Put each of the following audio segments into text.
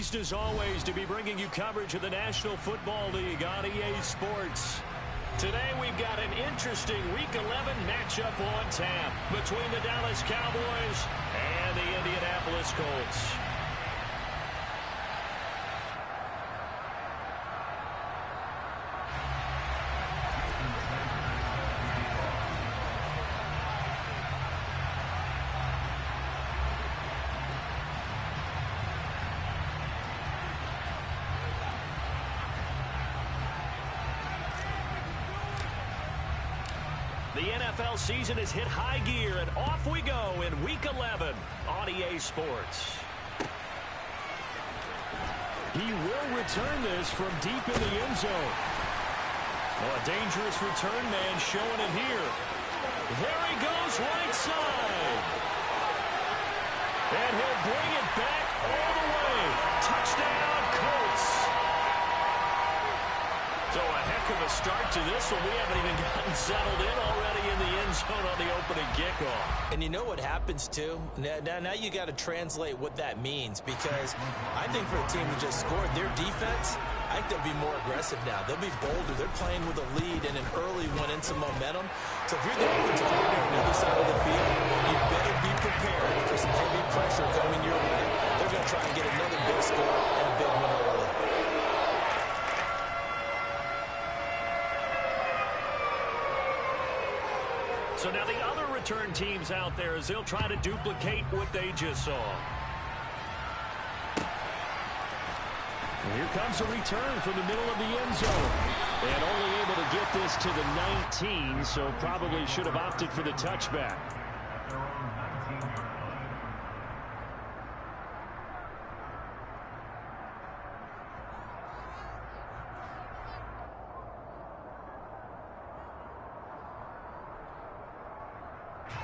Pleased as always to be bringing you coverage of the National Football League on EA Sports. Today we've got an interesting Week 11 matchup on tap between the Dallas Cowboys and the Indianapolis Colts. The NFL season has hit high gear, and off we go in Week 11 on EA Sports. He will return this from deep in the end zone. Oh, a dangerous return man showing it here. There he goes, right side. And he'll bring it back all the way. Touchdown, Colts. So a heck of a start to this one. We haven't even gotten settled in already in the end zone on the opening kickoff. And you know what happens, too? Now you got to translate what that means, because I think for a team that just scored, their defense, I think they'll be more aggressive now. They'll be bolder. They're playing with a lead and an early one and some momentum. So if you're the offensive coordinator on the other side of the field, you better be prepared for some heavy pressure coming your way. They're going to try and get another big score and a big one early. So now the other return teams out there, as they'll try to duplicate what they just saw. And here comes a return from the middle of the end zone. And only able to get this to the 19, so probably should have opted for the touchback.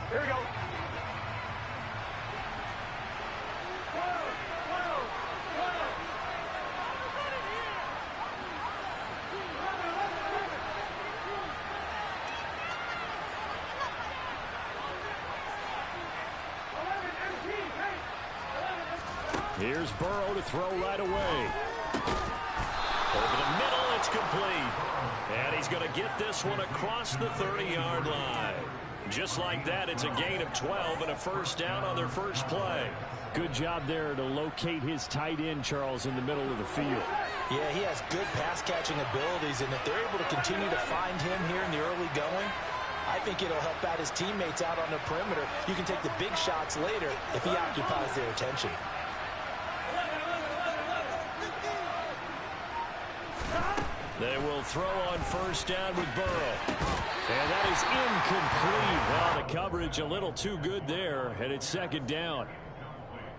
Here we go. Here's Burrow to throw right away. Over the middle, it's complete. And he's going to get this one across the 30-yard line. Just like that, it's a gain of 12 and a first down on their first play. Good job there to locate his tight end, Charles, in the middle of the field. Yeah, he has good pass-catching abilities, and if they're able to continue to find him here in the early going, I think it'll help out his teammates out on the perimeter. You can take the big shots later if he occupies their attention. They will throw on first down with Burrow. And that is incomplete. Well, the coverage a little too good there, and it's second down.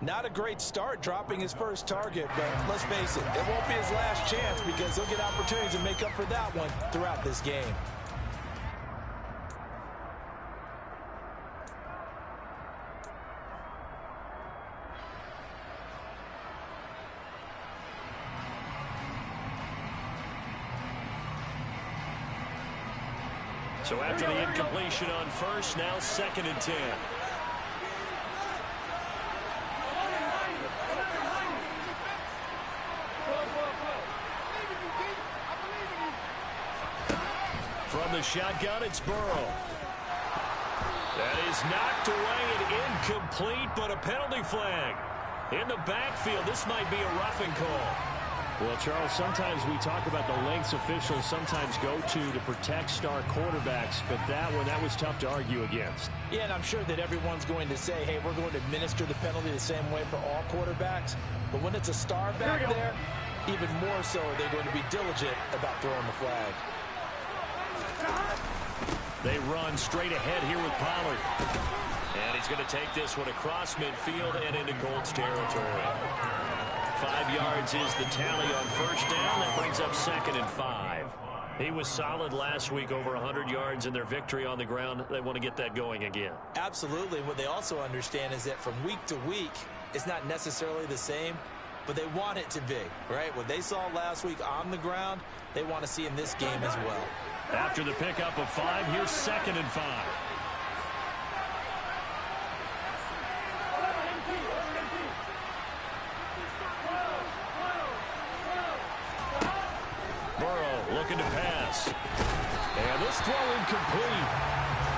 Not a great start dropping his first target, but let's face it, it won't be his last chance because he'll get opportunities to make up for that one throughout this game. So after the incompletion on first, now second and 10. From the shotgun, it's Burrow. That is knocked away and incomplete, but a penalty flag. In the backfield, this might be a roughing call. Well, Charles, sometimes we talk about the lengths officials sometimes go to protect star quarterbacks, but that was tough to argue against. Yeah, and I'm sure that everyone's going to say, hey, we're going to administer the penalty the same way for all quarterbacks. But when it's a star back there, even more so are they going to be diligent about throwing the flag. They run straight ahead here with Pollard. And he's going to take this one across midfield and into Colts territory. 5 yards is the tally on first down. That brings up second and 5. He was solid last week, over 100 yards in their victory on the ground. They want to get that going again. Absolutely. What they also understand is that from week to week, it's not necessarily the same, but they want it to be, right? What they saw last week on the ground, they want to see in this game as well. After the pickup of 5, here's second and 5. looking to pass. And this throw incomplete.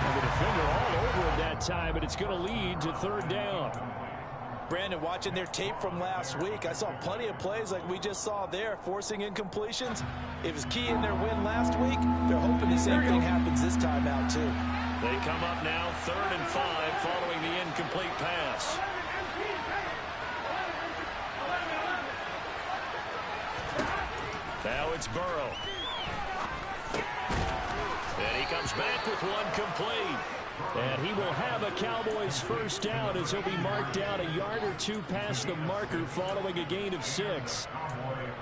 And the defender all over him that time, but it's going to lead to third down. Brandon, watching their tape from last week, I saw plenty of plays like we just saw there, forcing incompletions. It was key in their win last week. They're hoping the same thing happens this time out, too. They come up now 3rd and 5 following the incomplete pass. Now it's Burrow. And he comes back with one complete. And he will have a Cowboys first down as he'll be marked down a yard or two past the marker following a gain of 6.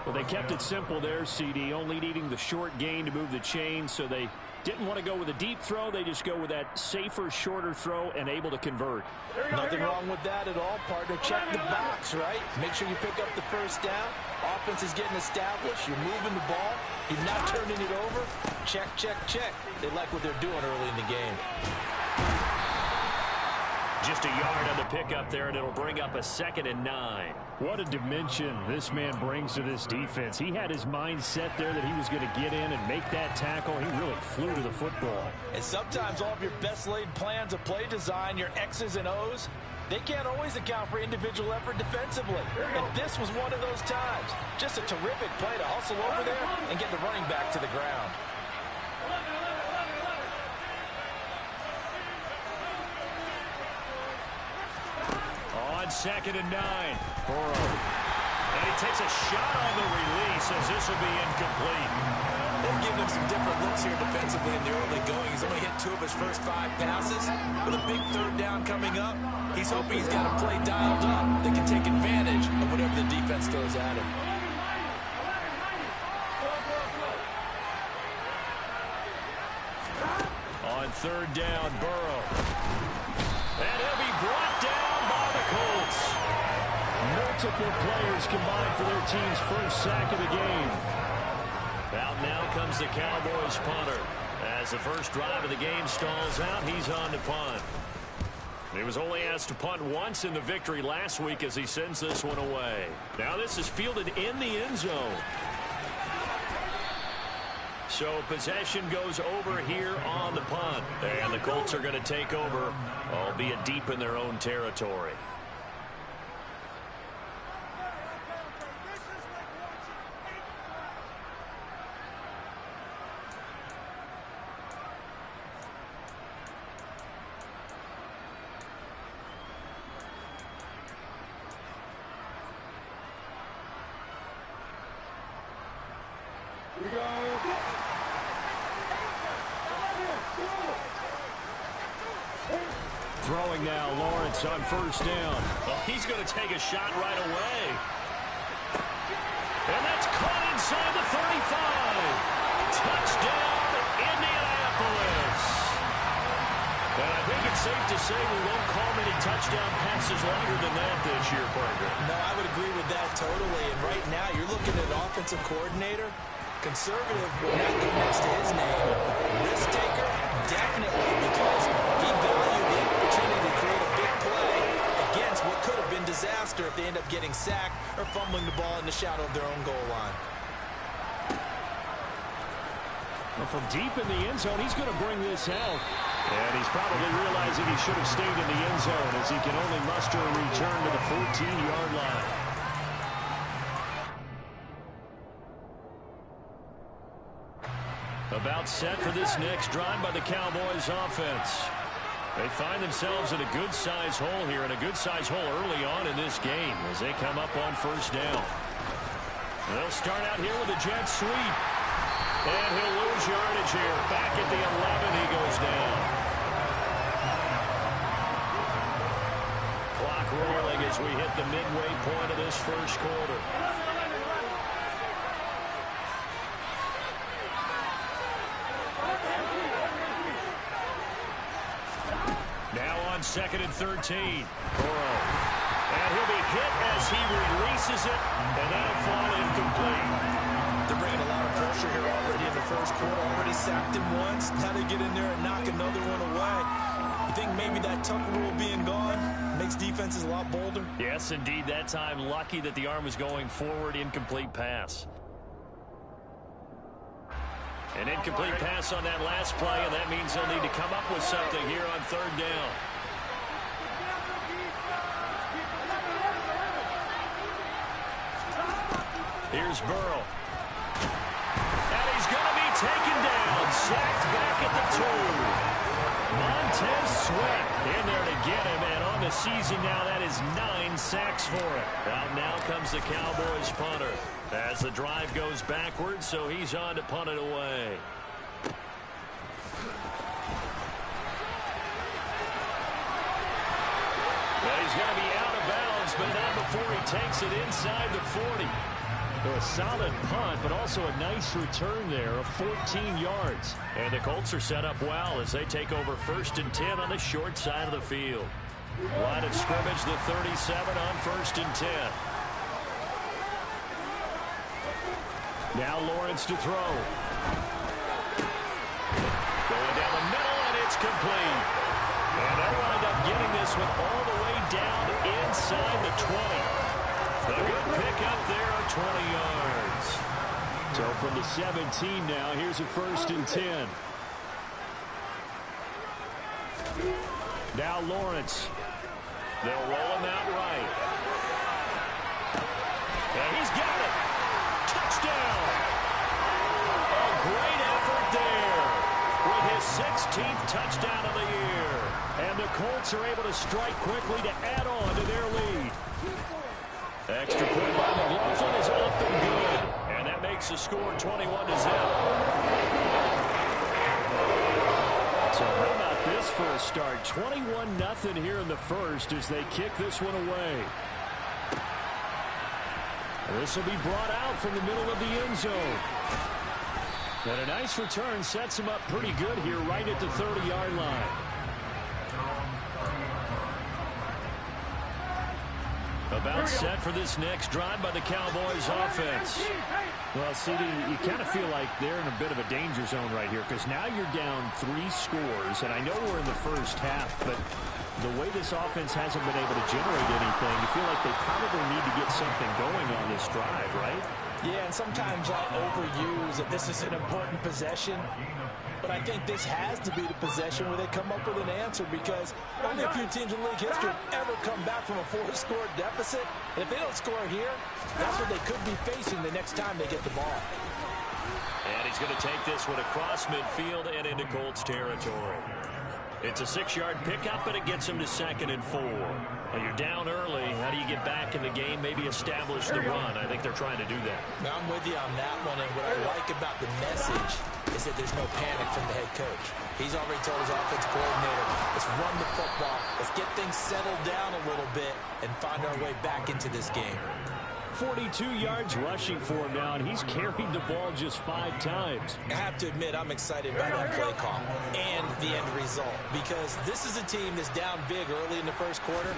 Well, they kept it simple there, CD, only needing the short gain to move the chain, so they didn't want to go with a deep throw. They just go with that safer, shorter throw and able to convert. Nothing wrong with that at all, partner. Check the box, right? Make sure you pick up the first down. Offense is getting established. You're moving the ball. You're not turning it over. Check, check, check. They like what they're doing early in the game. Just a yard on the pickup there, and it'll bring up a 2nd and 9. What a dimension this man brings to this defense. He had his mind set there that he was going to get in and make that tackle. He really flew to the football. And sometimes all of your best laid plans of play design, your X's and O's, they can't always account for individual effort defensively. And this was one of those times. Just a terrific play to hustle over there and get the running back to the ground. On 2nd and 9, Burrow. And he takes a shot on the release as this will be incomplete. They're giving him some different looks here defensively in the early going. He's only hit 2 of his first 5 passes. With a big 3rd down coming up, he's hoping he's got a play dialed up that can take advantage of whatever the defense throws at him. On 3rd down, Burrow. And he'll be brought down by the Colts. Multiple players combined for their team's first sack of the game. Out now comes the Cowboys punter. As the first drive of the game stalls out, he's on to punt. He was only asked to punt once in the victory last week as he sends this one away. Now this is fielded in the end zone. So possession goes over here on the punt. And the Colts are going to take over, albeit deep in their own territory. Throwing now, Lawrence on first down. Well, he's going to take a shot right away. And that's caught inside the 35. Touchdown, Indianapolis. And I think it's safe to say we won't call many touchdown passes longer than that this year, partner. No, I would agree with that totally. And right now, you're looking at an offensive coordinator. Conservative will not go next to his name. Risk taker, definitely, because he valued the opportunity to create a big play against what could have been disaster if they end up getting sacked or fumbling the ball in the shadow of their own goal line. Well, from deep in the end zone, he's going to bring this out. And he's probably realizing he should have stayed in the end zone as he can only muster a return to the 14-yard line. About set for this next drive by the Cowboys offense. They find themselves in a good-sized hole here, and a good-sized hole early on in this game as they come up on first down. They'll start out here with a jet sweep. And he'll lose yardage here. Back at the 11, he goes down. Clock rolling as we hit the midway point of this first quarter. Now on 2nd and 13. Burrow. And he'll be hit as he releases it, and that'll fall incomplete. They're bringing a lot of pressure here already in the first quarter. Already sacked him once. Now they get in there and knock another one away. You think maybe that Tucker rule being gone makes defenses a lot bolder? Yes, indeed. That time, lucky that the arm was going forward. Incomplete pass. An incomplete pass on that last play, and that means they'll need to come up with something here on third down. Here's Burrow. And he's going to be taken down. Sacked back at the 2. Montez Sweat in there to get him. And on the season now, that is 9 sacks for him. Out now comes the Cowboys punter. As the drive goes backwards, so he's on to punt it away. But he's going to be out of bounds, but not before he takes it inside the 40. So a solid punt, but also a nice return there of 14 yards. And the Colts are set up well as they take over 1st and 10 on the short side of the field. Line of scrimmage, the 37 on 1st and 10. Now Lawrence to throw. Going down the middle, and it's complete. And they'll wind up getting this one all the way down inside the 20. A good pick up there of 20 yards. So from the 17 now, here's a 1st and 10. Now Lawrence. They'll roll him out right. And he's got it. Touchdown. A great effort there with his 16th touchdown of the year. And the Colts are able to strike quickly to add on to their lead. Extra point by McLaughlin is up and good. And that makes the score 21-0. So how about this for a start? 21-0 here in the first as they kick this one away. This will be brought out from the middle of the end zone. And a nice return sets him up pretty good here right at the 30-yard line. About set for this next drive by the Cowboys offense. Well, CD, you kind of feel like they're in a bit of a danger zone right here because now you're down 3 scores, and I know we're in the first half, but the way this offense hasn't been able to generate anything, you feel like they probably need to get something going on this drive, right? Yeah, and sometimes I overuse that this is an important possession. But I think this has to be the possession where they come up with an answer because only a few teams in league history have ever come back from a 4-score deficit. And if they don't score here, that's what they could be facing the next time they get the ball. And he's going to take this one across midfield and into Colts territory. It's a 6-yard pickup, but it gets him to 2nd and 4. Now you're down early. How do you get back in the game, maybe establish the run? I think they're trying to do that. Now, I'm with you on that one, and what I like about the message is that there's no panic from the head coach. He's already told his offensive coordinator, let's run the football, let's get things settled down a little bit and find our way back into this game. 42 yards rushing for him now, and he's carried the ball just 5 times. I have to admit, I'm excited by that play call and the end result because this is a team that's down big early in the first quarter,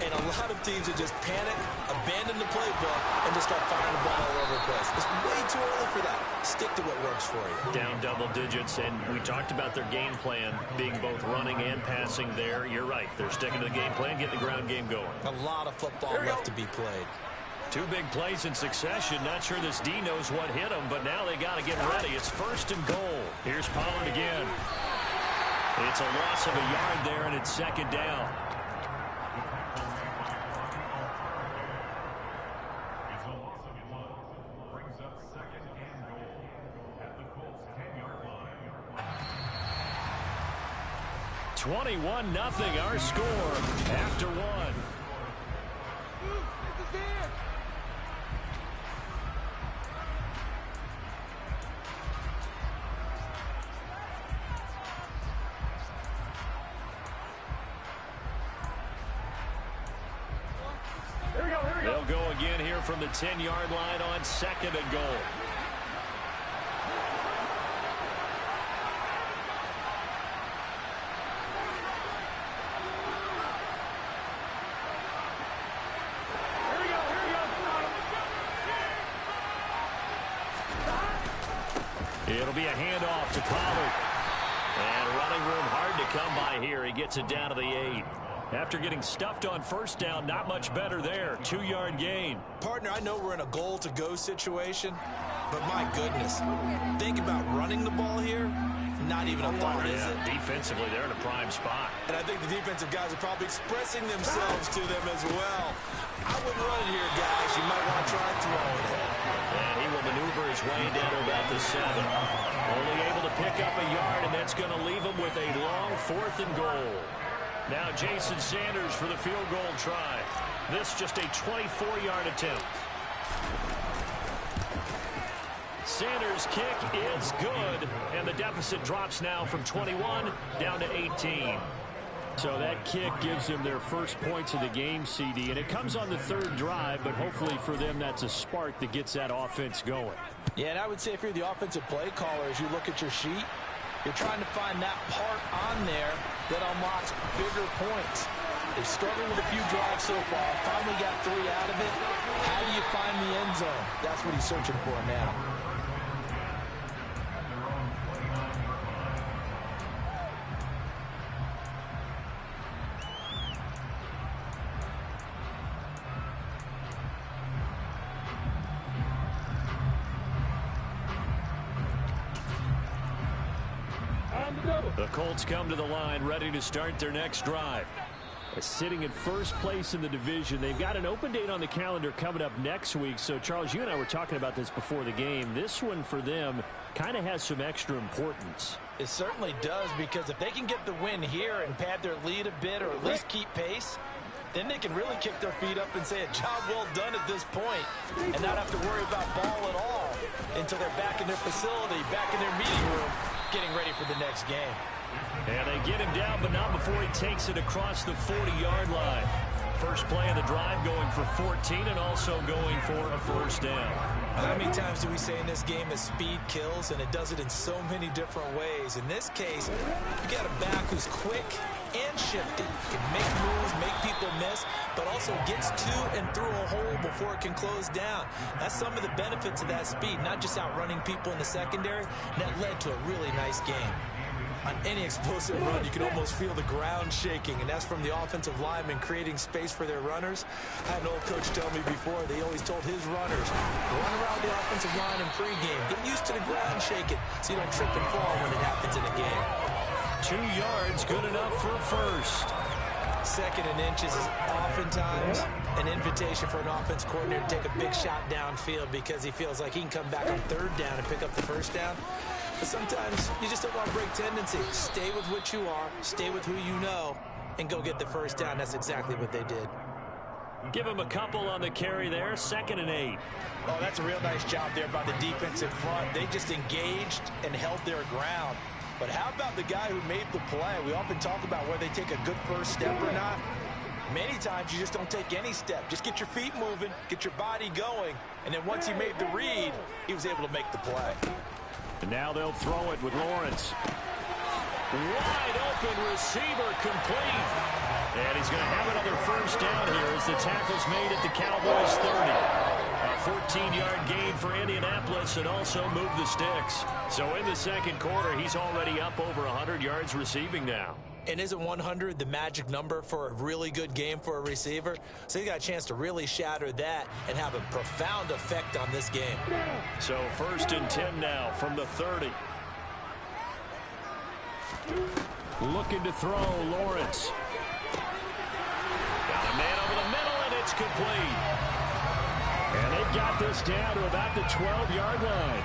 and a lot of teams will just panic, abandon the playbook, and just start firing the ball all over the place. It's way too early for that. Stick to what works for you. Down double digits, and we talked about their game plan being both running and passing there. You're right. They're sticking to the game plan, getting the ground game going. A lot of football left to be played. 2 big plays in succession. Not sure this D knows what hit him, but now they got to get ready. It's 1st and goal. Here's Pollard again. It's a loss of a yard there, and it's 2nd down. It's a loss of 1. Brings up 2nd and goal at the Colts 10-yard line. 21-0 our score after 1. They'll go again here from the 10-yard line on 2nd and goal. It'll be a handoff to Pollard. And running room hard to come by here. He gets it down to the 8. After getting stuffed on first down, not much better there. 2-yard gain. Partner, I know we're in a goal-to-go situation, but my goodness, think about running the ball here. Not even a thought, is it? Defensively, they're in a prime spot. And I think the defensive guys are probably expressing themselves to them as well. I wouldn't run it here, guys. You might want to try throwing it. And he will maneuver his way down to about the 7. Only able to pick up a yard, and that's going to leave him with a long 4th and goal. Now Jason Sanders for the field goal try. This just a 24-yard attempt. Sanders' kick is good, and the deficit drops now from 21 down to 18. So that kick gives them their first points of the game, CD, and it comes on the 3rd drive, but hopefully for them that's a spark that gets that offense going. Yeah, and I would say if you're the offensive play caller, as you look at your sheet, you're trying to find that part on there that unlocks bigger points. They've struggled with a few drives so far. Finally got 3 out of it. How do you find the end zone? That's what he's searching for now. The Colts come to the line ready to start their next drive. Sitting in first place in the division. They've got an open date on the calendar coming up next week. So, Charles, you and I were talking about this before the game. This one for them kind of has some extra importance. It certainly does, because if they can get the win here and pad their lead a bit or at least keep pace, then they can really kick their feet up and say a job well done at this point and not have to worry about ball at all until they're back in their facility, back in their meeting room, getting ready for the next game. And they get him down, but not before he takes it across the 40-yard line. First play of the drive going for 14 and also going for a first down. How many times do we say in this game that speed kills, and it does it in so many different ways? In this case, you got a back who's quick and shifty, can make moves, make people miss, but also gets to and through a hole before it can close down. That's some of the benefits of that speed, not just outrunning people in the secondary. And that led to a really nice game. On any explosive run, you can almost feel the ground shaking, and that's from the offensive linemen creating space for their runners. I had an old coach tell me before, they always told his runners, run around the offensive line in pregame. Get used to the ground shaking so you don't trip and fall when it happens in a game. 2 yards, good enough for a first. 2nd and inches is oftentimes an invitation for an offense coordinator to take a big shot downfield because he feels like he can come back on 3rd down and pick up the first down. But sometimes you just don't want to break tendency. Stay with what you are, stay with who you know, and go get the first down. That's exactly what they did. Give him a couple on the carry there, 2nd and 8. Oh, that's a real nice job there by the defensive front. They just engaged and held their ground. But how about the guy who made the play? We often talk about whether they take a good first step or not. Many times you just don't take any step. Just get your feet moving, get your body going, and then once he made the read, he was able to make the play. And now they'll throw it with Lawrence. Wide open receiver complete. And he's going to have another first down here as the tackle's made at the Cowboys 30. A 14-yard gain for Indianapolis and also move the sticks. So in the second quarter, he's already up over 100 yards receiving now. And isn't 100 the magic number for a really good game for a receiver? So he got a chance to really shatter that and have a profound effect on this game. So 1st and 10 now from the 30. Looking to throw, Lawrence. Got a man over the middle, and it's complete. And they've got this down to about the 12-yard line.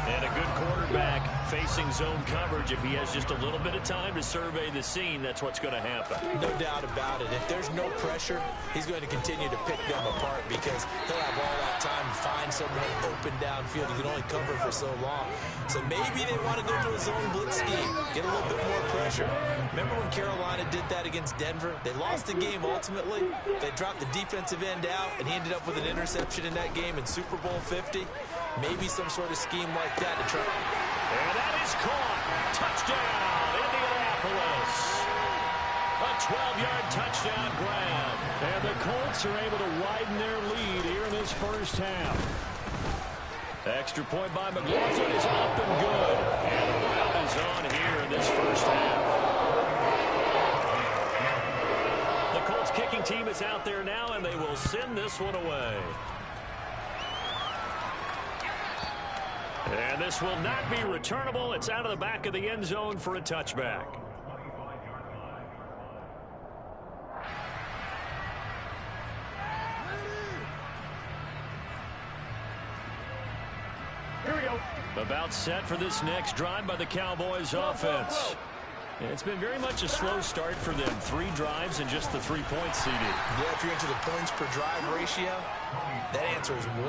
And a good quarterback facing zone coverage. If he has just a little bit of time to survey the scene, that's what's going to happen. No doubt about it. If there's no pressure, he's going to continue to pick them apart because he'll have all that time to find someone open downfield. He can only cover for so long. So maybe they want to go to a zone blitz scheme, get a little bit more pressure. Remember when Carolina did that against Denver? They lost the game ultimately. They dropped the defensive end out, and he ended up with an interception in that game in Super Bowl 50. Maybe some sort of scheme like that to try. And that is caught. Touchdown, Indianapolis. A 12-yard touchdown grab. And the Colts are able to widen their lead here in this first half. Extra point by McLaughlin is up and good. And the round is on here in this first half. Colts kicking team is out there now, and they will send this one away. And this will not be returnable. It's out of the back of the end zone for a touchback. Here we go. About set for this next drive by the Cowboys offense. It's been very much a slow start for them. 3 drives and just the 3 points, CD. Yeah, if you're into the points per drive ratio, that answer is 1.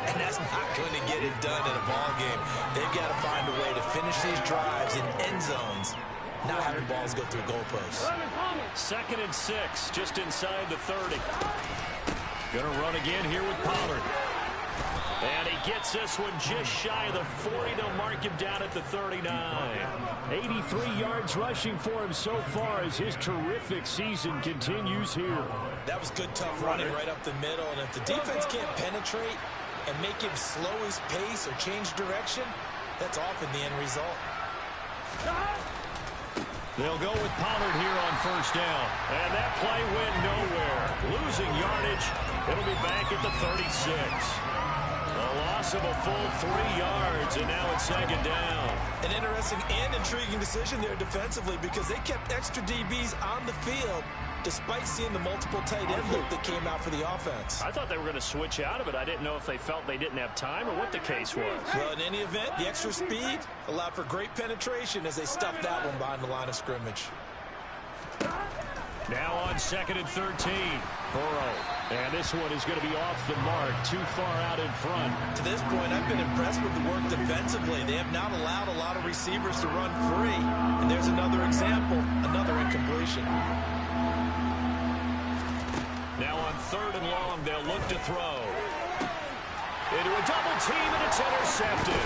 And that's not going to get it done in a ball game. They've got to find a way to finish these drives in end zones, not having balls go through goalposts. 2nd and 6, just inside the 30. Gonna run again here with Pollard. And he gets this one just shy of the 40. They'll mark him down at the 39. 83 yards rushing for him so far as his terrific season continues here. That was good, tough running right up the middle. And if the defense can't penetrate and make him slow his pace or change direction, that's often the end result. They'll go with Pollard here on 1st down. And that play went nowhere. Losing yardage. It'll be back at the 36. A loss of a full 3 yards, and now it's 2nd down. An interesting and intriguing decision there defensively because they kept extra DBs on the field despite seeing the multiple tight end look that came out for the offense. I thought they were going to switch out of it. I didn't know if they felt they didn't have time or what the case was. Well, in any event, the extra speed allowed for great penetration as they stuffed that one behind the line of scrimmage. Now on 2nd and 13, Burrow. And this one is going to be off the mark, too far out in front. To this point, I've been impressed with the work defensively. They have not allowed a lot of receivers to run free. And there's another example, another incompletion. Now on 3rd and long, they'll look to throw. Into a double team, and it's intercepted.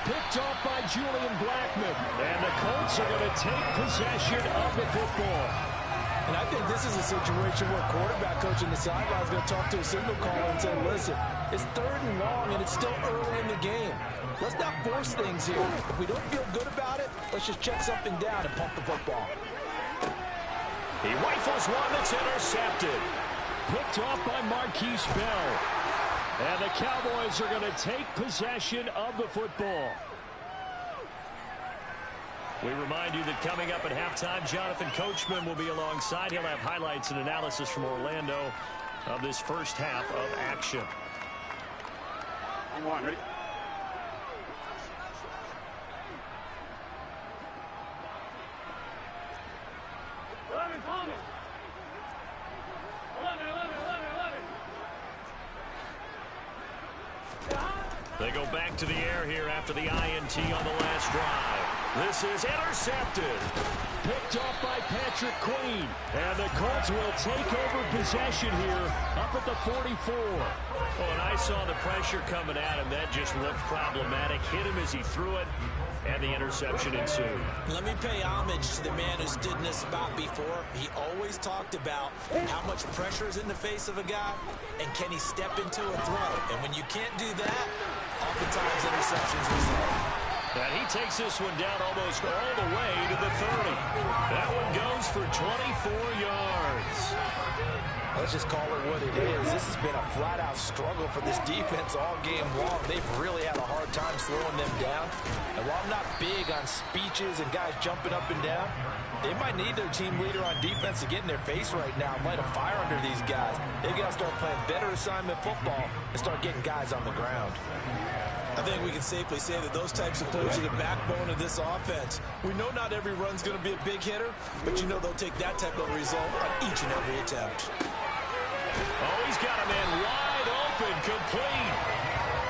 Picked off by Julian Blackman. And the Colts are going to take possession of the football. And I think this is a situation where quarterback coach in the sideline is going to talk to a signal caller and say, listen, it's 3rd and long and it's still early in the game. Let's not force things here. If we don't feel good about it, let's just check something down and pump the football. He rifles one that's intercepted. Picked off by Marquise Bell. And the Cowboys are going to take possession of the football. We remind you that coming up at halftime, Jonathan Coachman will be alongside. He'll have highlights and analysis from Orlando of this first half of action. Come on, ready? They go back to the air here after the INT on the last drive. This is intercepted. Picked off by Patrick Queen. And the Colts will take over possession here up at the 44. Oh, and I saw the pressure coming at him. That just looked problematic. Hit him as he threw it, and the interception ensued. Let me pay homage to the man who stood in this spot before. He always talked about how much pressure is in the face of a guy, and can he step into a throw. And when you can't do that, oftentimes interceptions result. And he takes this one down almost all the way to the 30. That one goes for 24 yards. Let's just call it what it is. This has been a flat-out struggle for this defense all game long. They've really had a hard time slowing them down. And while I'm not big on speeches and guys jumping up and down, they might need their team leader on defense to get in their face right now and light a fire under these guys. They've got to start playing better assignment football and start getting guys on the ground. I think we can safely say that those types of players are the backbone of this offense. We know not every run's going to be a big hitter, but you know they'll take that type of result on each and every attempt. Oh, he's got a man wide open, complete.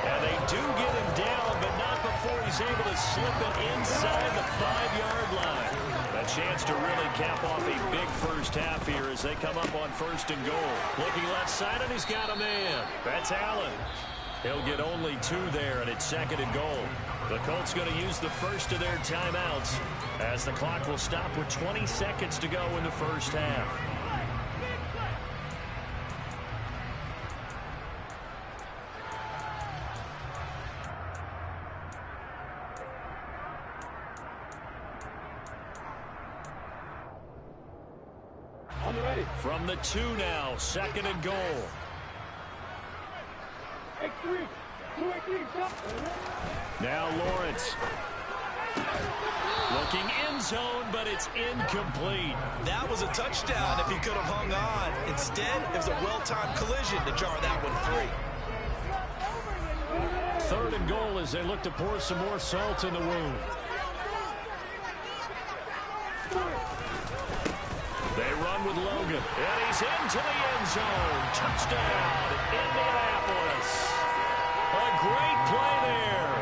And they do get him down, but not before he's able to slip it inside the 5-yard line. A chance to really cap off a big first half here as they come up on 1st and goal. Looking left side, and he's got a man. That's Allen. He'll get only 2 there, and it's 2nd and goal. The Colts going to use the first of their timeouts as the clock will stop with 20 seconds to go in the first half. On the right. From the 2 now, 2nd and goal. Now Lawrence. Looking end zone, but it's incomplete. That was a touchdown if he could have hung on. Instead, it was a well-timed collision to jar that one free. 3rd and goal as they look to pour some more salt in the wound. They run with Logan, and he's into the end zone. Touchdown, Indianapolis. A great play there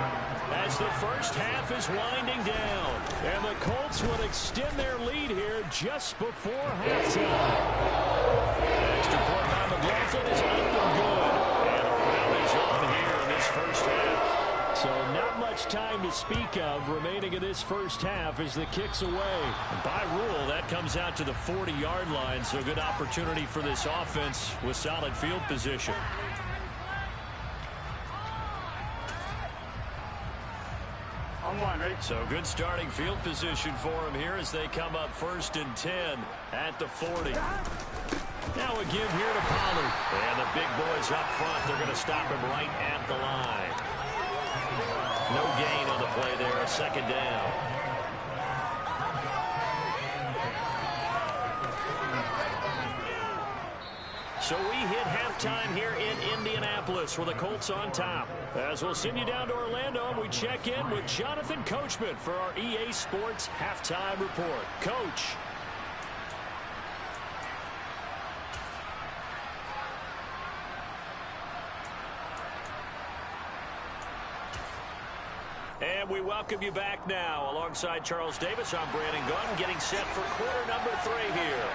as the first half is winding down. And the Colts will extend their lead here just before halftime. Extra point by McLaughlin is up and good. And a round is on here in this first half. So not much time to speak of remaining in this first half as the kick's away. And by rule, that comes out to the 40-yard line, so good opportunity for this offense with solid field position. So good starting field position for him here as they come up 1st and 10 at the 40. Now a give here to Pollard. And the big boys up front, they're going to stop him right at the line. No gain on the play there, a 2nd down. So we hit halftime here in Indianapolis with the Colts on top. As we'll send you down to Orlando, and we check in with Jonathan Coachman for our EA Sports Halftime Report. Coach. And we welcome you back now. Alongside Charles Davis, I'm Brandon Gunn, getting set for quarter number 3 here.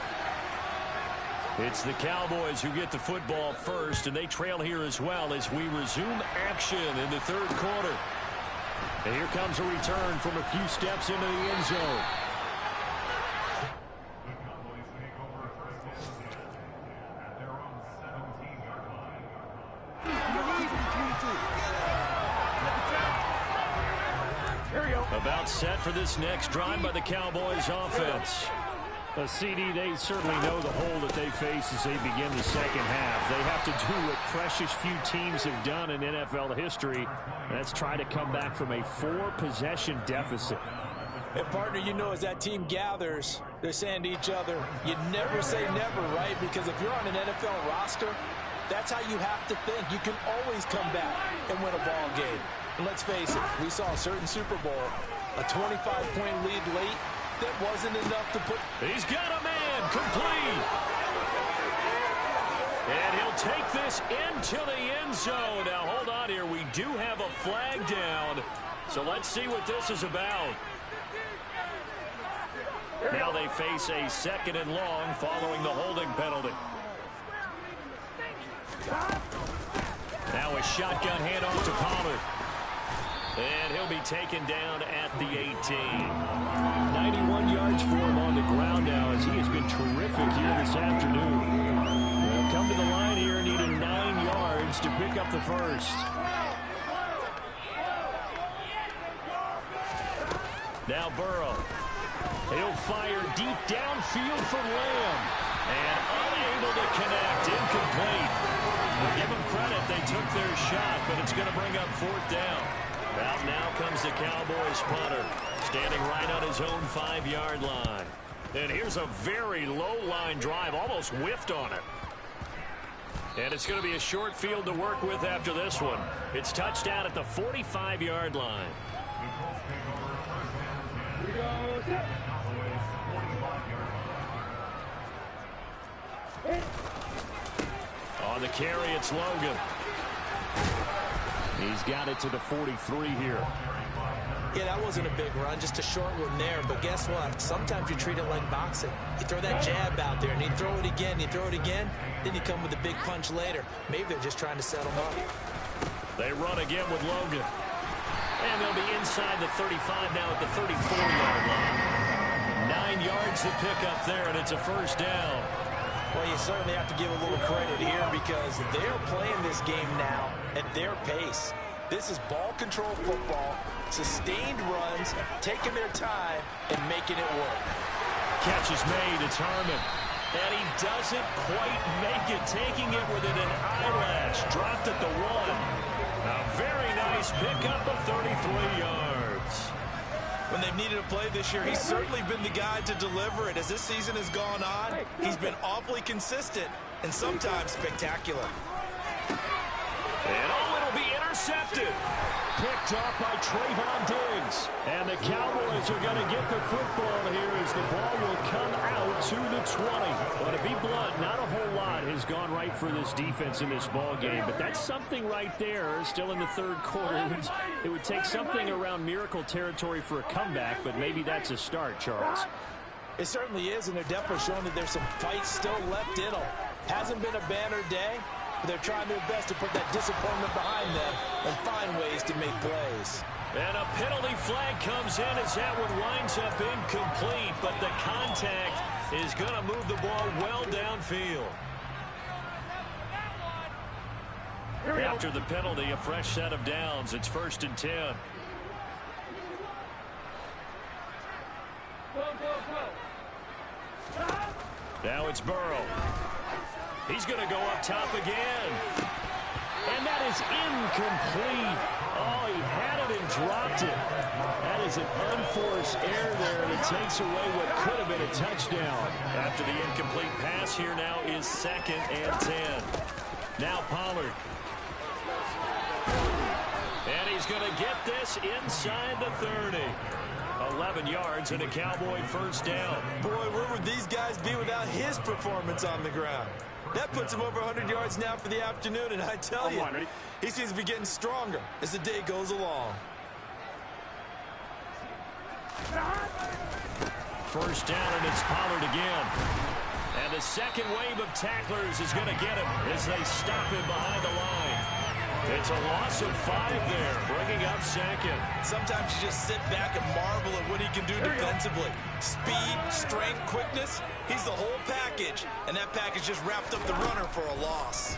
It's the Cowboys who get the football first, and they trail here as well as we resume action in the 3rd quarter. And here comes a return from a few steps into the end zone. The Cowboys take over 1st and 10 at their own 17-yard line. About set for this next drive by the Cowboys offense. A CD, they certainly know the hole that they face as they begin the second half. They have to do what precious few teams have done in NFL history. That's try to come back from a 4-possession deficit. And partner, you know, as that team gathers, they're saying to each other, you never say never, right? Because if you're on an NFL roster, that's how you have to think. You can always come back and win a ball game. And let's face it, we saw a certain Super Bowl, a 25-point lead late. That wasn't enough to put. He's got a man complete. And he'll take this into the end zone. Now, hold on here. We do have a flag down. So let's see what this is about. Now they face a 2nd and long following the holding penalty. Now a shotgun handoff to Pollard. And he'll be taken down at the 18. 91 yards for him on the ground now as he has been terrific here this afternoon. They'll come to the line here needing 9 yards to pick up the first. Now Burrow. He'll fire deep downfield for Lamb. And unable to connect. Incomplete. Give them credit. They took their shot, but it's going to bring up 4th down. Out now comes the Cowboys punter, standing right on his own 5-yard line. And here's a very low-line drive, almost whiffed on it. And it's going to be a short field to work with after this one. It's touchdown at the 45-yard line. On the carry, it's Logan. He's got it to the 43 here. Yeah, that wasn't a big run, just a short one there. But guess what? Sometimes you treat it like boxing. You throw that jab out there, and you throw it again, then you come with a big punch later. Maybe they're just trying to set him up. They run again with Logan. And they'll be inside the 35 now at the 34-yard line. 9 yards to pick up there, and it's a first down. Well, you certainly have to give a little credit here because they're playing this game now at their pace. This is ball control football, sustained runs, taking their time, and making it work. Catch is made. It's Harmon. And he doesn't quite make it, taking it within an eyelash. Dropped at the 1. A very nice pickup of 33 yards. When they've needed a play this year, he's certainly been the guy to deliver it. As this season has gone on, he's been awfully consistent and sometimes spectacular. And it'll be intercepted. Picked off by Trayvon Diggs. And the Cowboys are going to get the football here as the ball will come out to the 20. But to be blunt, not a whole lot has gone right for this defense in this ball game. But that's something right there. Still in the third quarter. It would take something around miracle territory for a comeback, but maybe that's a start, Charles. It certainly is, and they're definitely showing that there's some fight still left in them. Hasn't been a banner day. They're trying their best to put that disappointment behind them and find ways to make plays. And a penalty flag comes in as that one winds up incomplete, but the contact is going to move the ball well downfield. After the penalty, a fresh set of downs. It's 1st and 10. Now it's Burrow. He's going to go up top again. And that is incomplete. Oh, he had it and dropped it. That is an unforced error there, and it takes away what could have been a touchdown. After the incomplete pass, here now is 2nd and 10. Now Pollard. And he's going to get this inside the 30. 11 yards and a Cowboy first down. Boy, where would these guys be without his performance on the ground? That puts him over 100 yards now for the afternoon, and I tell you, he seems to be getting stronger as the day goes along. First down, and it's Pollard again. And the second wave of tacklers is going to get him as they stop him behind the line. It's a loss of 5 there, bringing up 2nd. Sometimes you just sit back and marvel at what he can do defensively. Speed, strength, quickness, he's the whole package. And that package just wrapped up the runner for a loss.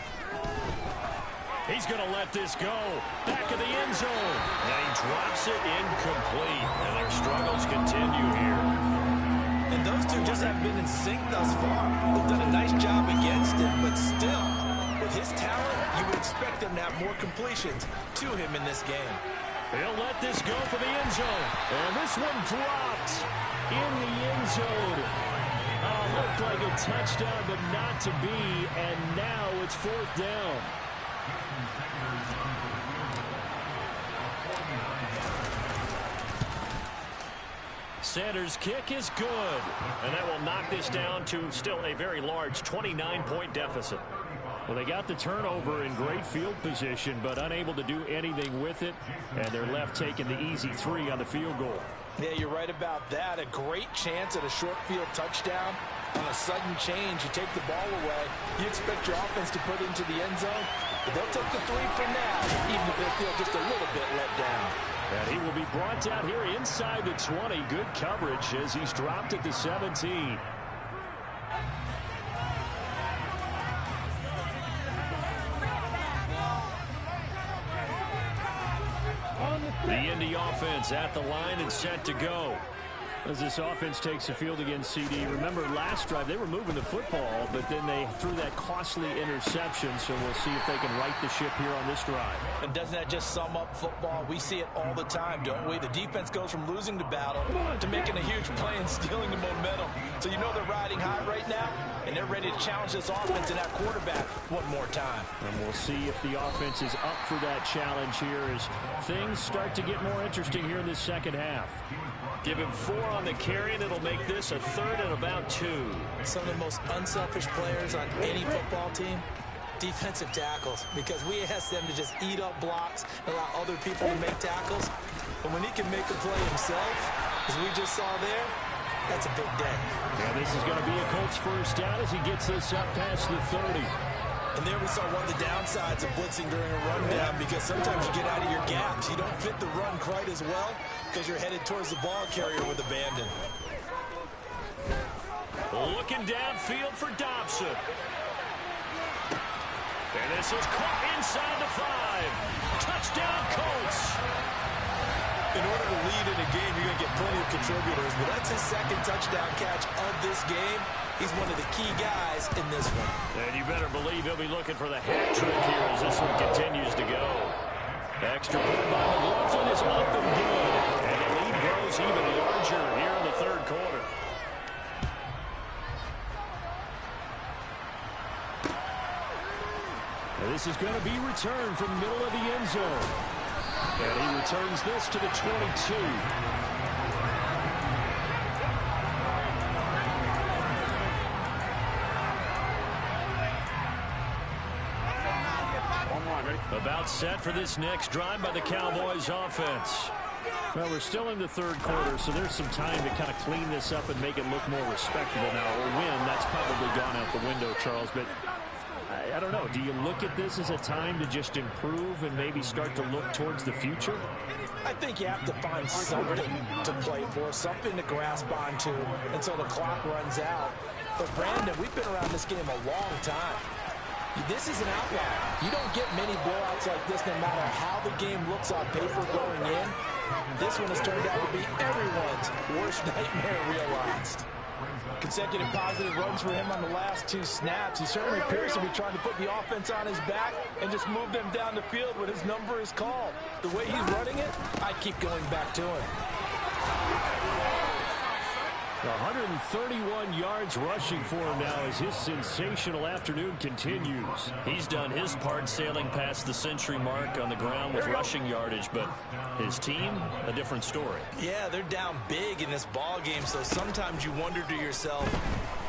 He's going to let this go. Back of the end zone. And he drops it incomplete. And their struggles continue here. And those two just haven't been in sync thus far. They've done a nice job against him, but still, with his talent, you would expect them to have more completions to him in this game. He'll let this go for the end zone. And this one dropped in the end zone. Looked like a touchdown, but not to be. And now it's 4th down. Sanders' kick is good. And that will knock this down to still a very large 29-point deficit. Well, they got the turnover in great field position, but unable to do anything with it. And they're left taking the easy 3 on the field goal. Yeah, you're right about that. A great chance at a short field touchdown. On a sudden change, you take the ball away. You expect your offense to put it into the end zone. But they'll take the 3 for now, even if they feel just a little bit let down. And he will be brought down here inside the 20. Good coverage as he's dropped at the 17. The Indy offense at the line and set to go. As this offense takes the field against CD. Remember last drive they were moving the football, but then they threw that costly interception, so we'll see if they can right the ship here on this drive. And doesn't that just sum up football? We see it all the time, don't we? The defense goes from losing the battle to making a huge play and stealing the momentum. So you know they're riding high right now, and they're ready to challenge this offense and that quarterback one more time. And we'll see if the offense is up for that challenge here as things start to get more interesting here in this second half. Give him 4 on the carry, and it'll make this a 3rd and about 2. Some of the most unselfish players on any football team, defensive tackles, because we ask them to just eat up blocks and allow other people to make tackles. But when he can make a play himself, as we just saw there, that's a big day. Yeah, this is going to be a Colts first down as he gets this up past the 30. And there we saw one of the downsides of blitzing during a rundown, because sometimes you get out of your gaps. You don't fit the run quite as well because you're headed towards the ball carrier with abandon. Looking downfield for Dobson. And this is caught inside the 5. Touchdown, Colts. In order to lead in a game, you're going to get plenty of contributors, but that's his second touchdown catch of this game. He's one of the key guys in this one. And you better believe he'll be looking for the hat trick here as this one continues to go. Extra point by McLaughlin is up and good. And the lead grows even larger here in the third quarter. And this is going to be returned from the middle of the end zone. And he returns this to the 22. About set for this next drive by the Cowboys offense. Well, we're still in the third quarter, so there's some time to kind of clean this up and make it look more respectable now. Or win, that's probably gone out the window, Charles. But I don't know. Do you look at this as a time to just improve and maybe start to look towards the future? I think you have to find something to play for, something to grasp onto until the clock runs out. But, Brandon, we've been around this game a long time. This is an outlier. You don't get many blowouts like this no matter how the game looks on paper going in. This one has turned out to be everyone's worst nightmare realized. Consecutive positive runs for him on the last two snaps. He certainly appears to be trying to put the offense on his back and just move them down the field when his number is called. The way he's running it, I keep going back to him. 131 yards rushing for him now as his sensational afternoon continues. He's done his part sailing past the century mark on the ground with rushing yardage, but his team, a different story. Yeah, they're down big in this ball game, so sometimes you wonder to yourself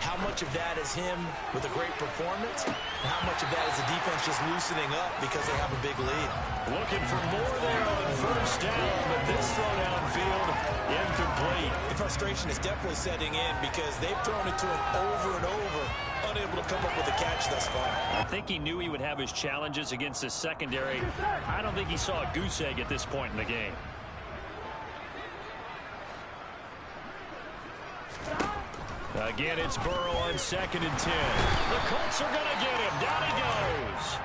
how much of that is him with a great performance and how much of that is the defense just loosening up because they have a big lead. Looking for more there on first down, but this throw downfield incomplete. The frustration is definitely setting in because they've thrown it to him over and over, unable to come up with a catch thus far. I think he knew he would have his challenges against his secondary. I don't think he saw a goose egg at this point in the game. Again, it's Burrow on 2nd and 10. The Colts are going to get him. Down he goes.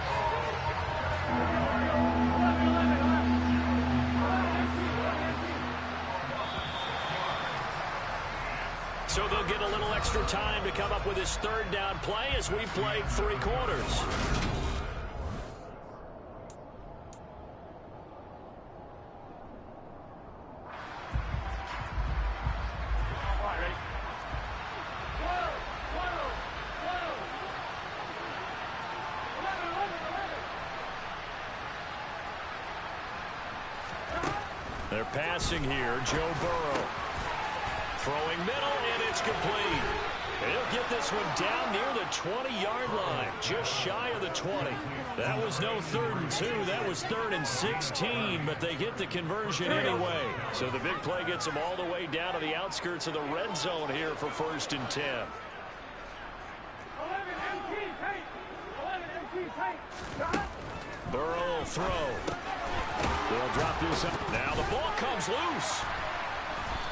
So they'll get a little extra time to come up with his third down play as we played 3 quarters. They're passing here. Joe Burrow. Throwing middle, and it's complete. He'll get this one down near the 20-yard line, just shy of the 20. That was no 3rd and 2. That was 3rd and 16, but they get the conversion anyway. So the big play gets them all the way down to the outskirts of the red zone here for 1st and 10. Burrow will throw. They'll drop this up. Now the ball comes loose.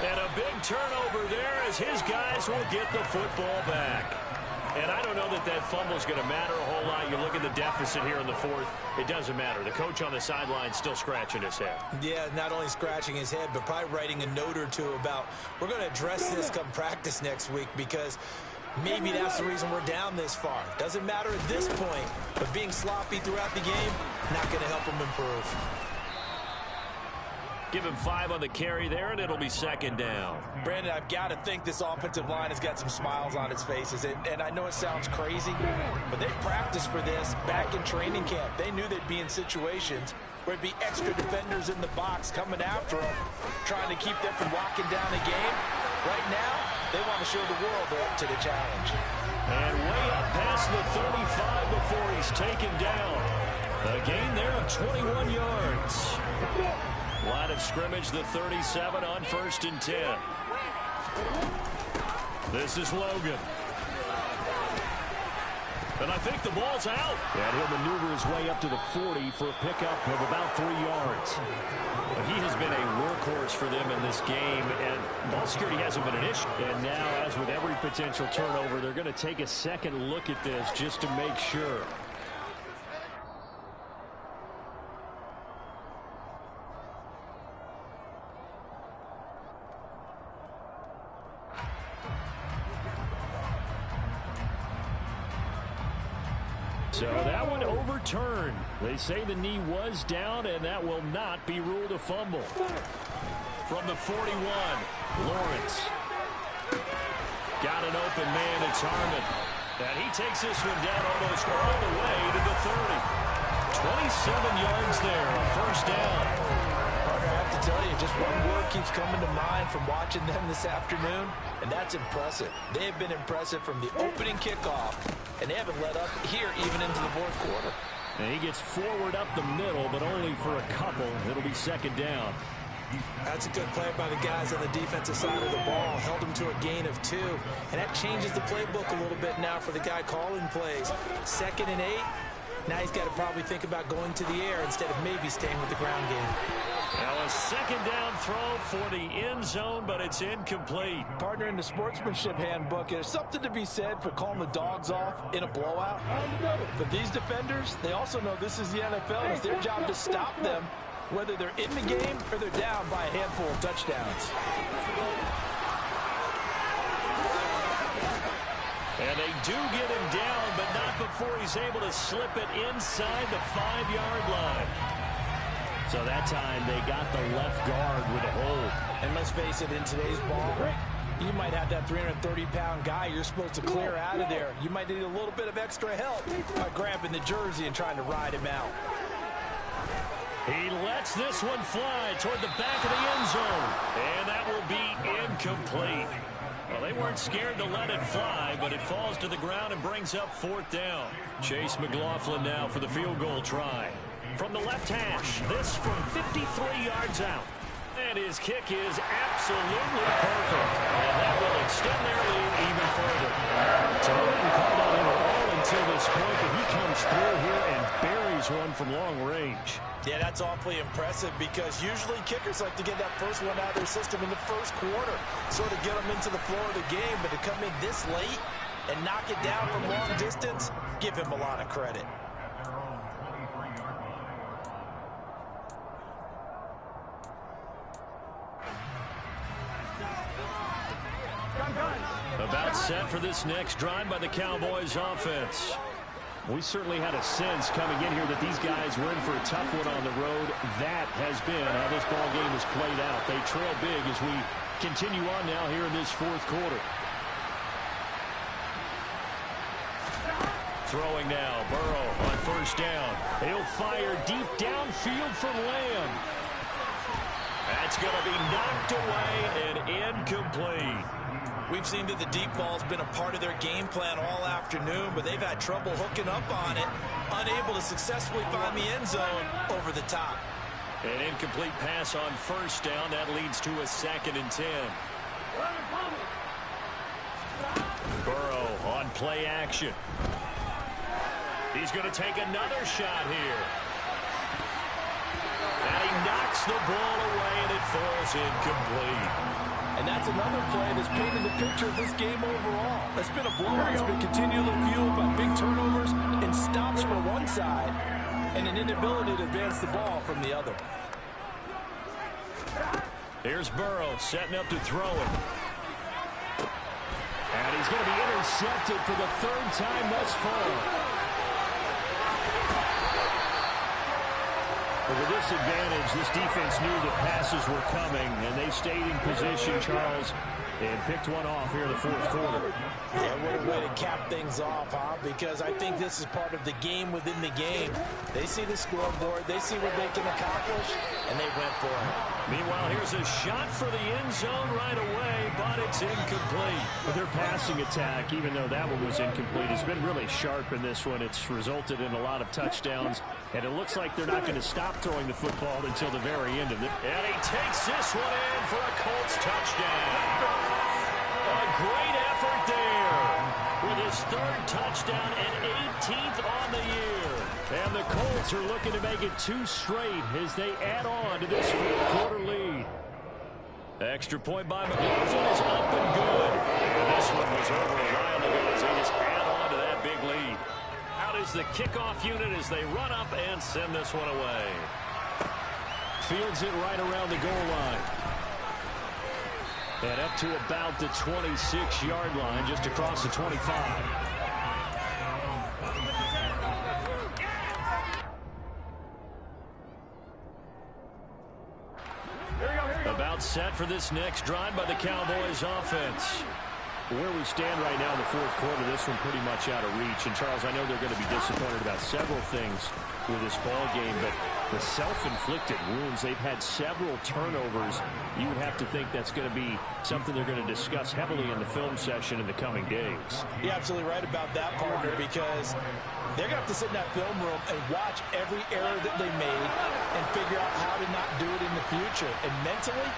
And a big turnover there as his guys will get the football back. And I don't know that that fumble is going to matter a whole lot. You look at the deficit here in the 4th. It doesn't matter. The coach on the sideline still scratching his head. Yeah, not only scratching his head, but probably writing a note or two about we're going to address this come practice next week because maybe that's the reason we're down this far. Doesn't matter at this point, but being sloppy throughout the game, not going to help him improve. Give him 5 on the carry there, and it'll be 2nd down. Brandon, I've got to think this offensive line has got some smiles on its faces. And I know it sounds crazy, but they practiced for this back in training camp. They knew they'd be in situations where it'd be extra defenders in the box coming after them, trying to keep them from locking down a game. Right now, they want to show the world they're up to the challenge. And way up past the 35 before he's taken down. A gain there of 21 yards. Line of scrimmage, the 37 on 1st and 10. This is Logan. And I think the ball's out. And he'll maneuver his way up to the 40 for a pickup of about 3 yards. But he has been a workhorse for them in this game, and ball security hasn't been an issue. And now, as with every potential turnover, they're going to take a second look at this just to make sure. So that one overturned. They say the knee was down, and that will not be ruled a fumble. From the 41, Lawrence. Got an open man, it's Harmon. And he takes this one down almost all the way to the 30. 27 yards there, first down. Partner, I have to tell you, just one word keeps coming to mind from watching them this afternoon, and that's impressive. They have been impressive from the opening kickoff, and they haven't let up here even into the fourth quarter. And he gets forward up the middle, but only for a couple. It'll be second down. That's a good play by the guys on the defensive side of the ball. Held him to a gain of 2. And that changes the playbook a little bit now for the guy calling plays. 2nd and 8. Now he's got to probably think about going to the air instead of maybe staying with the ground game. Now a second down throw for the end zone, but it's incomplete. Partner, in the sportsmanship handbook, there's something to be said for calling the dogs off in a blowout. But these defenders, they also know this is the NFL, and it's their job to stop them, whether they're in the game or they're down by a handful of touchdowns. And they do get him down, but not before he's able to slip it inside the 5-yard line. So that time they got the left guard with a hold. And let's face it, in today's ball, you might have that 330-pound guy you're supposed to clear out of there. You might need a little bit of extra help by grabbing the jersey and trying to ride him out. He lets this one fly toward the back of the end zone. And that will be incomplete. Well, they weren't scared to let it fly, but it falls to the ground and brings up 4th down. Chase McLaughlin now for the field goal try. From the left hash, this from 53 yards out. And his kick is absolutely perfect. And that will extend their lead even further. So they didn't call that in at all until this point, but he comes through here and buries one from long range. Yeah, that's awfully impressive because usually kickers like to get that first one out of their system in the first quarter, sort of get them into the flow of the game, but to come in this late and knock it down from long distance, give him a lot of credit. About set for this next drive by the Cowboys offense. We certainly had a sense coming in here that these guys were in for a tough one on the road. That has been how this ball game has played out. They trail big as we continue on now here in this fourth quarter. Throwing now, Burrow on first down. He'll fire deep downfield for Lamb. That's going to be knocked away and incomplete. We've seen that the deep ball's been a part of their game plan all afternoon, but they've had trouble hooking up on it, unable to successfully find the end zone over the top. An incomplete pass on first down. That leads to a 2nd and 10. Burrow on play action. He's going to take another shot here. And he knocks the ball away, and it falls incomplete. And that's another play that's painted the picture of this game overall. It's been a blowout. It's been continually fueled by big turnovers and stops from one side and an inability to advance the ball from the other. Here's Burrow setting up to throw it. And he's going to be intercepted for the 3rd time thus far. But with this advantage, this defense knew the passes were coming, and they stayed in position, Charles, and picked one off here in the fourth quarter. Yeah, what a way to cap things off, huh? Because I think this is part of the game within the game. They see the scoreboard, they see what they can accomplish, and they went for it. Meanwhile, here's a shot for the end zone right away, but it's incomplete. But their passing attack, even though that one was incomplete, has been really sharp in this one. It's resulted in a lot of touchdowns, and it looks like they're not going to stop throwing the football until the very end of it. And he takes this one in for a Colts touchdown. A great effort there with his 3rd touchdown and 18th on the year. And the Colts are looking to make it 2 straight as they add on to this fourth quarter lead. Extra point by McLaughlin is up and good. And this one was over a while ago as they just add on to that big lead. Out is the kickoff unit as they run up and send this one away. Fields it right around the goal line. And up to about the 26-yard line, just across the 25. timeout set for this next drive by the Cowboys offense. Where we stand right now in the fourth quarter, this one pretty much out of reach. And, Charles, I know they're going to be disappointed about several things with this ball game, but the self-inflicted wounds, they've had several turnovers. You would have to think that's going to be something they're going to discuss heavily in the film session in the coming days. You're absolutely right about that, partner, because they're going to have to sit in that film room and watch every error that they made and figure out how to not do it in the future. And mentally,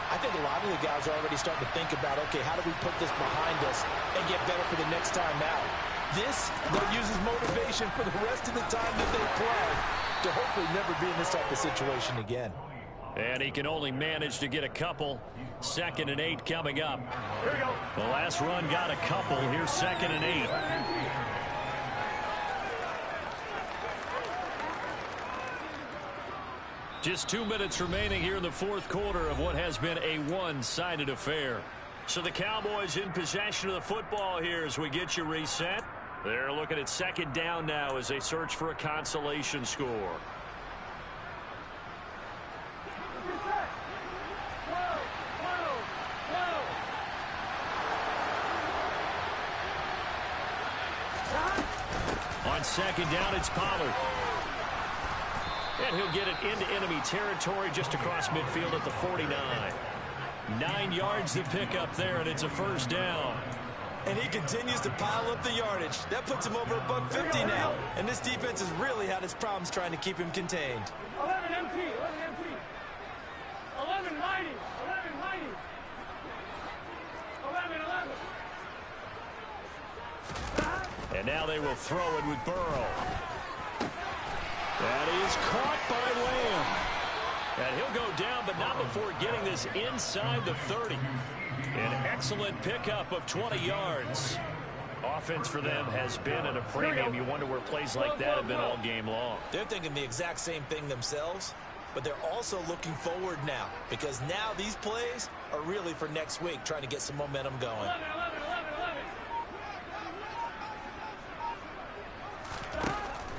I think a lot of the guys are already starting to think about, okay, how do we put this behind us and get better for the next time out? This, they'll use as motivation for the rest of the time that they play to hopefully never be in this type of situation again. And he can only manage to get a couple. 2nd and 8 coming up. The last run got a couple. Here's 2nd and 8. Just 2 minutes remaining here in the fourth quarter of what has been a one-sided affair. So the Cowboys in possession of the football here as we get you reset. They're looking at 2nd down now as they search for a consolation score. On 2nd down, it's Pollard. And he'll get it into enemy territory just across midfield at the 49. 9 yards to pick up there, and it's a 1st down. And he continues to pile up the yardage. That puts him over $150 now. And this defense has really had its problems trying to keep him contained. 11 MT, 11 MT. 11 mighty, 11 mighty. 11, 11. And now they will throw it with Burrow. That is caught by Lamb. And he'll go down, but not before getting this inside the 30. An excellent pickup of 20 yards. Offense for them has been at a premium. You wonder where plays like that have been all game long. They're thinking the exact same thing themselves, but they're also looking forward now because now these plays are really for next week, trying to get some momentum going. 11, 11, 11.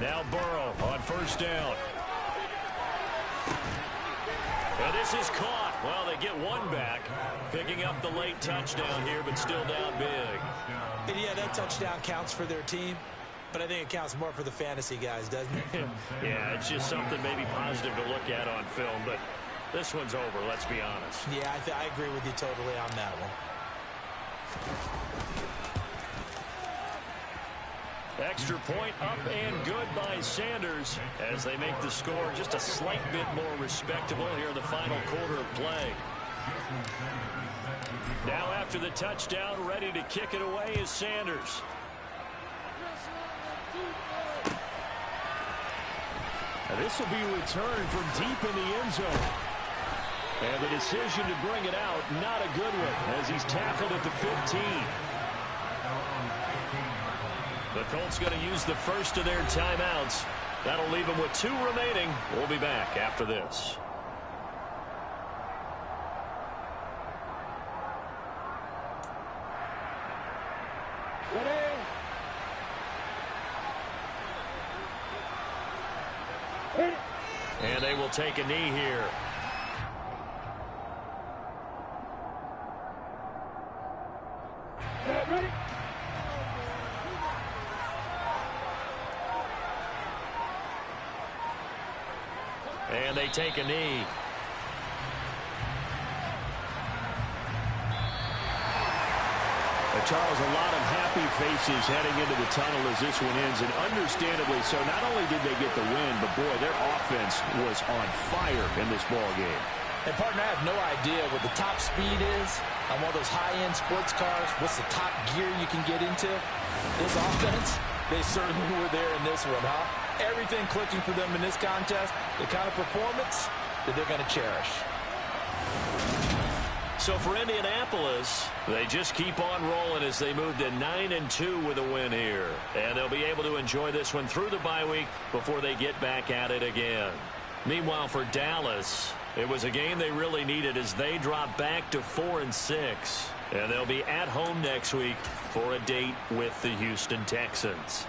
Now Burrow on 1st down. And this is caught. Well, they get one back, picking up the late touchdown here, but still down big. And yeah, that touchdown counts for their team, but I think it counts more for the fantasy guys, doesn't it? Yeah, it's just something maybe positive to look at on film, but this one's over, let's be honest. Yeah, I agree with you totally on that one. Extra point up and good by Sanders as they make the score just a slight bit more respectable here in the final quarter of play. Now after the touchdown, ready to kick it away is Sanders. And this will be returned from deep in the end zone. And the decision to bring it out, not a good one as he's tackled at the 15. The Colts going to use the first of their timeouts. That'll leave them with 2 remaining. We'll be back after this. And they will take a knee here. Ready? And they take a knee. Charles, a lot of happy faces heading into the tunnel as this one ends, and understandably so. Not only did they get the win, but boy, their offense was on fire in this ball game. And partner, I have no idea what the top speed is on one of those high-end sports cars. What's the top gear you can get into? This offense, they certainly were there in this one, huh? Everything clicking for them in this contest, the kind of performance that they're going to cherish. So for Indianapolis, they just keep on rolling as they move to 9-2 with a win here. And they'll be able to enjoy this one through the bye week before they get back at it again. Meanwhile, for Dallas, it was a game they really needed as they drop back to 4-6. And they'll be at home next week for a date with the Houston Texans.